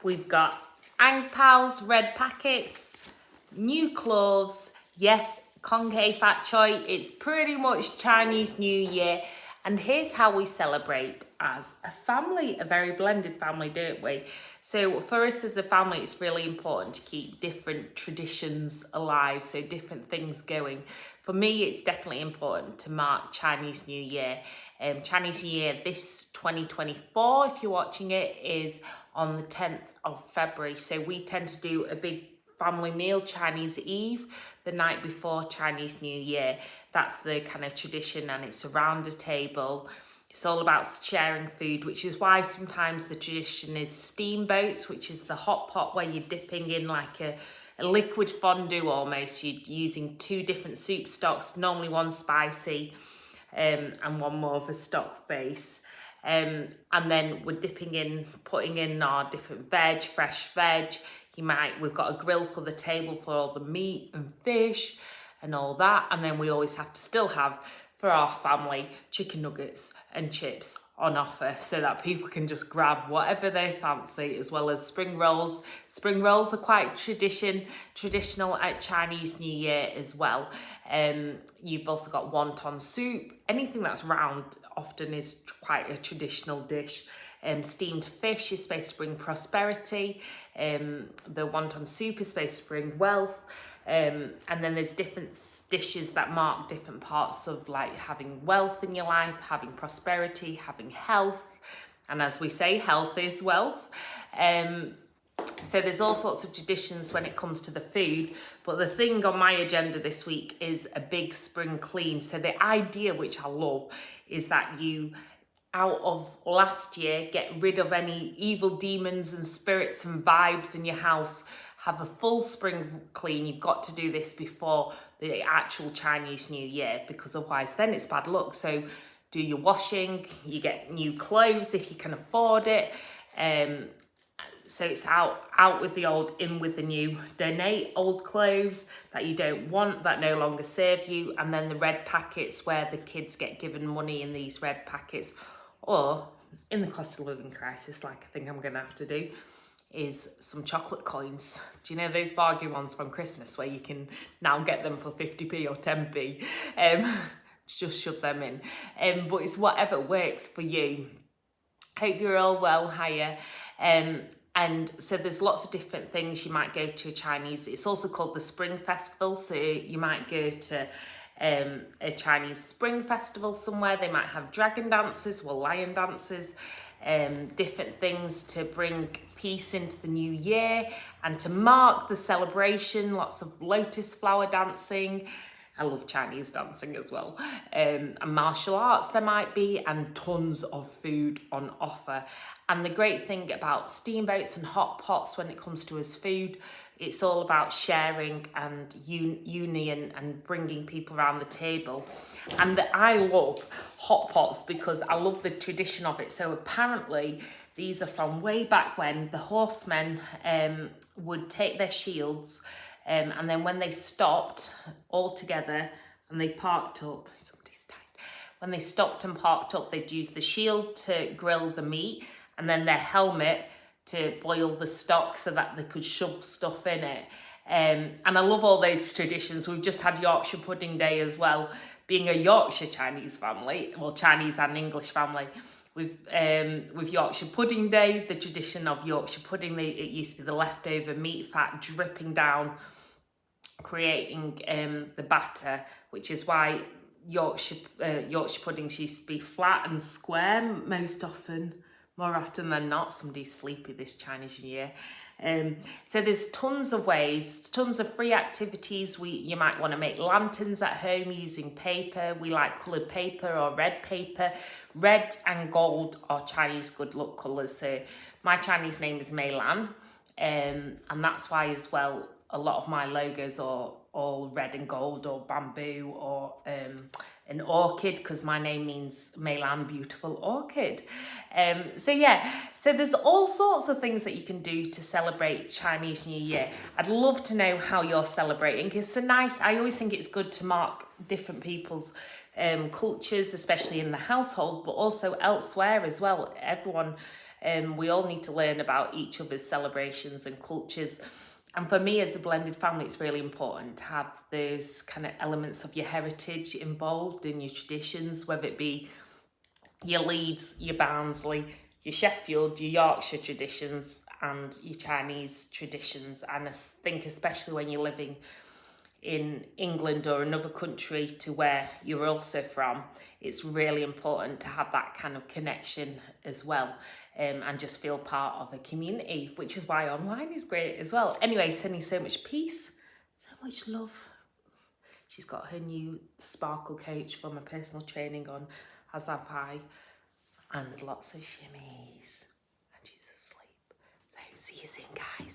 We've got Ang Pao's red packets, new cloves, yes, Konghae Fat Choi. It's pretty much Chinese New Year. And here's how we celebrate as a family, a very blended family, don't we? So for us as a family, it's really important to keep different traditions alive, so different things going. For me, it's definitely important to mark Chinese New Year. Chinese New Year this 2024, if you're watching it, is on the 10th of February. So we tend to do a big family meal, Chinese Eve, the night before Chinese New Year. That's the kind of tradition, and it's around a table. It's all about sharing food, which is why sometimes the tradition is steamboats, which is the hot pot where you're dipping in like a liquid fondue almost. You're using two different soup stocks, normally one spicy and one more of a stock base. And then we're dipping in, putting in our different veg, fresh veg. We've got a grill for the table for all the meat and fish and all that. And then we always have to still have, for our family, chicken nuggets and chips on offer so that people can just grab whatever they fancy, as well as spring rolls. Spring rolls are quite traditional at Chinese New Year as well. You've also got wonton soup. Anything that's round often is quite a traditional dish. Steamed fish is supposed to bring prosperity. The wonton soup is supposed to bring wealth. And then there's different dishes that mark different parts of like having wealth in your life, having prosperity, having health. And as we say, health is wealth. So there's all sorts of traditions when it comes to the food. But the thing on my agenda this week is a big spring clean. So the idea, which I love, is that you, out of last year, get rid of any evil demons and spirits and vibes in your house. Have a full spring clean. You've got to do this before the actual Chinese New Year, because otherwise then it's bad luck. So do your washing, you get new clothes if you can afford it. So it's out with the old, in with the new. Donate old clothes that you don't want, that no longer serve you. And then the red packets, where the kids get given money in these red packets. Or in the cost of living crisis, like I think I'm going to have to do, is some chocolate coins. Do you know those bargain ones from Christmas where you can now get them for 50p or 10p? Just shove them in. But it's whatever works for you. Hope you're all well, hiya. And so there's lots of different things. You might go to a Chinese, it's also called the Spring Festival. So you might go to a Chinese Spring Festival somewhere. They might have dragon dances or lion dances, different things to bring peace into the new year and to mark the celebration. Lots of lotus flower dancing. I love Chinese dancing as well. And martial arts there might be, and tons of food on offer. And the great thing about steamboats and hot pots when it comes to us food, it's all about sharing and union and bringing people around the table. And I love hot pots because I love the tradition of it. So apparently these are from way back when the horsemen would take their shields, and then when they stopped all together and they parked up, when they stopped and parked up, they'd use the shield to grill the meat and then their helmet to boil the stock so that they could shove stuff in it. And I love all those traditions. We've just had Yorkshire Pudding Day as well. Being a Yorkshire Chinese family, well, Chinese and English family, with Yorkshire Pudding Day, the tradition of Yorkshire pudding, it used to be the leftover meat fat dripping down, creating the batter, which is why Yorkshire puddings used to be flat and square more often than not. Somebody's sleepy this Chinese New Year. So there's tons of ways, tons of free activities. You might want to make lanterns at home using paper. We like coloured paper or red paper. Red and gold are Chinese good luck colours. So my Chinese name is Mei Lan, and that's why as well a lot of my logos are all red and gold, or bamboo, or an orchid, because my name means Mei Lan, beautiful orchid. So there's all sorts of things that you can do to celebrate Chinese New Year. I'd love to know how you're celebrating. I always think it's good to mark different people's cultures, especially in the household, but also elsewhere as well. Everyone We all need to learn about each other's celebrations and cultures. And for me, as a blended family, it's really important to have those kind of elements of your heritage involved in your traditions, whether it be your Leeds, your Barnsley, your Sheffield, your Yorkshire traditions, and your Chinese traditions. And I think especially when you're living in England or another country to where you're also from, it's really important to have that kind of connection as well, and just feel part of a community, which is why online is great as well. Anyway, sending so much peace, so much love. She's got her new sparkle coach for my personal training on, as have I, and lots of shimmies, and she's asleep. So see you soon, guys.